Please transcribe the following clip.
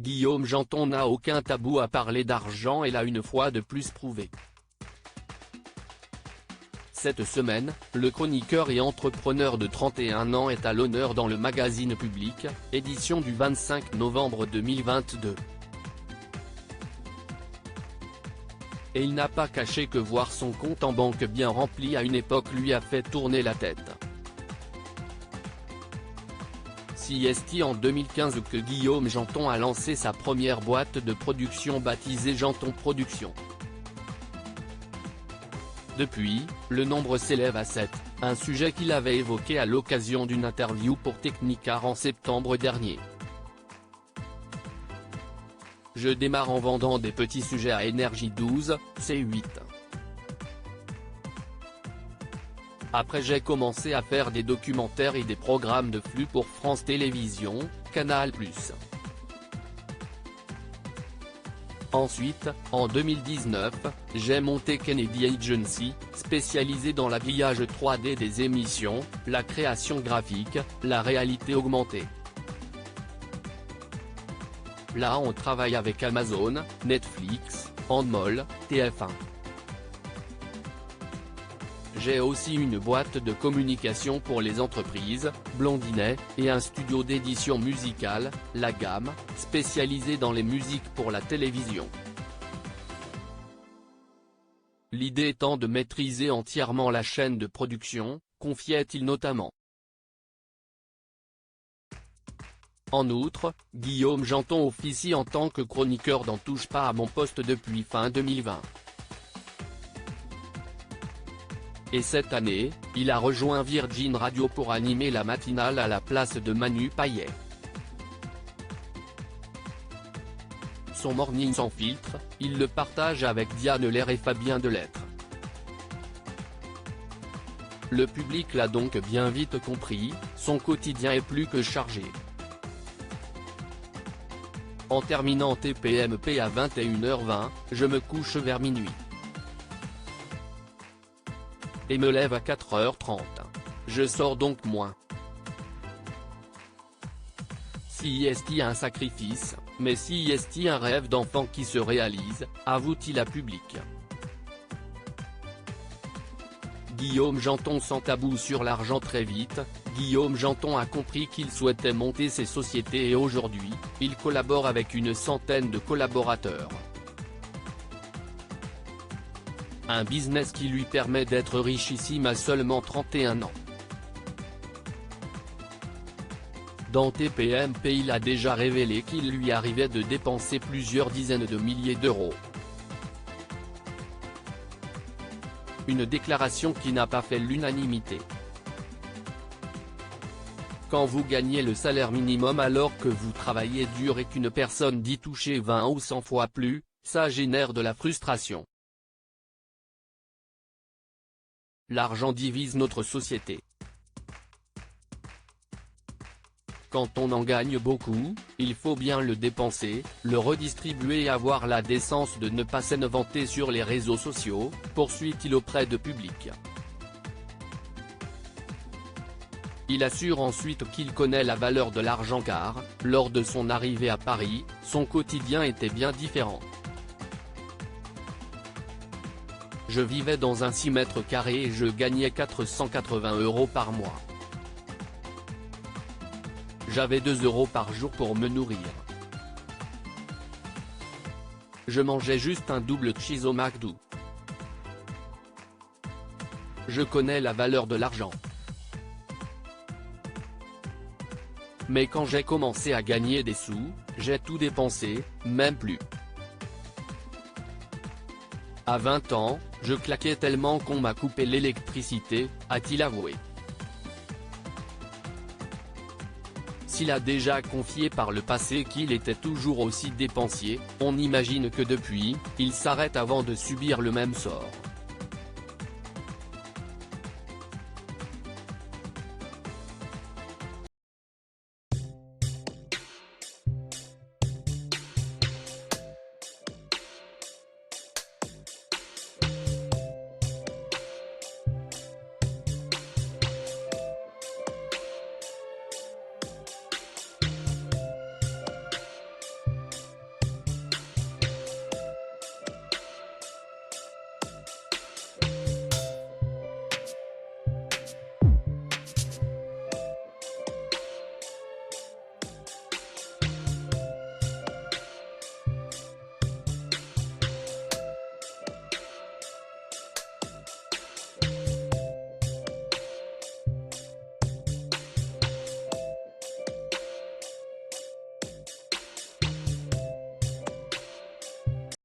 Guillaume Janton n'a aucun tabou à parler d'argent et l'a une fois de plus prouvé. Cette semaine, le chroniqueur et entrepreneur de 31 ans est à l'honneur dans le magazine Public, édition du 25 novembre 2022. Et il n'a pas caché que voir son compte en banque bien rempli à une époque lui a fait tourner la tête. C'est en 2015 que Guillaume Janton a lancé sa première boîte de production baptisée Janton Productions. Depuis, le nombre s'élève à 7, un sujet qu'il avait évoqué à l'occasion d'une interview pour Technicart en septembre dernier. Je démarre en vendant des petits sujets à Énergie 12, C8. Après j'ai commencé à faire des documentaires et des programmes de flux pour France Télévisions, Canal+. Ensuite, en 2019, j'ai monté Kennedy Agency, spécialisée dans l'habillage 3D des émissions, la création graphique, la réalité augmentée. Là on travaille avec Amazon, Netflix, Endemol, TF1. J'ai aussi une boîte de communication pour les entreprises, Blondinet, et un studio d'édition musicale, La Gamme, spécialisé dans les musiques pour la télévision. L'idée étant de maîtriser entièrement la chaîne de production, confiait-il notamment. En outre, Guillaume Janton officie en tant que chroniqueur dans Touche pas à mon poste depuis fin 2020. Et cette année, il a rejoint Virgin Radio pour animer la matinale à la place de Manu Payet. Son morning sans filtre, il le partage avec Diane Lair et Fabien Delettre. Le public l'a donc bien vite compris, son quotidien est plus que chargé. En terminant TPMP à 21h20, je me couche vers minuit. Et me lève à 4h30. Je sors donc moins. C'est un sacrifice, mais c'est un rêve d'enfant qui se réalise, avoue-t-il à Public. Guillaume Janton sans tabou sur l'argent. Très vite, Guillaume Janton a compris qu'il souhaitait monter ses sociétés et aujourd'hui, il collabore avec une centaine de collaborateurs. Un business qui lui permet d'être richissime à seulement 31 ans. Dans TPMP il a déjà révélé qu'il lui arrivait de dépenser plusieurs dizaines de milliers d'euros. Une déclaration qui n'a pas fait l'unanimité. Quand vous gagnez le salaire minimum alors que vous travaillez dur et qu'une personne dit toucher 20 ou 100 fois plus, ça génère de la frustration. L'argent divise notre société. Quand on en gagne beaucoup, il faut bien le dépenser, le redistribuer et avoir la décence de ne pas s'en vanter sur les réseaux sociaux, poursuit-il auprès de Public. Il assure ensuite qu'il connaît la valeur de l'argent car, lors de son arrivée à Paris, son quotidien était bien différent. Je vivais dans un 6 mètres carrés et je gagnais 480 € par mois. J'avais 2 € par jour pour me nourrir. Je mangeais juste un double cheese au McDo. Je connais la valeur de l'argent. Mais quand j'ai commencé à gagner des sous, j'ai tout dépensé, même plus. À 20 ans, je claquais tellement qu'on m'a coupé l'électricité, a-t-il avoué. S'il a déjà confié par le passé qu'il était toujours aussi dépensier, on imagine que depuis, il s'arrête avant de subir le même sort.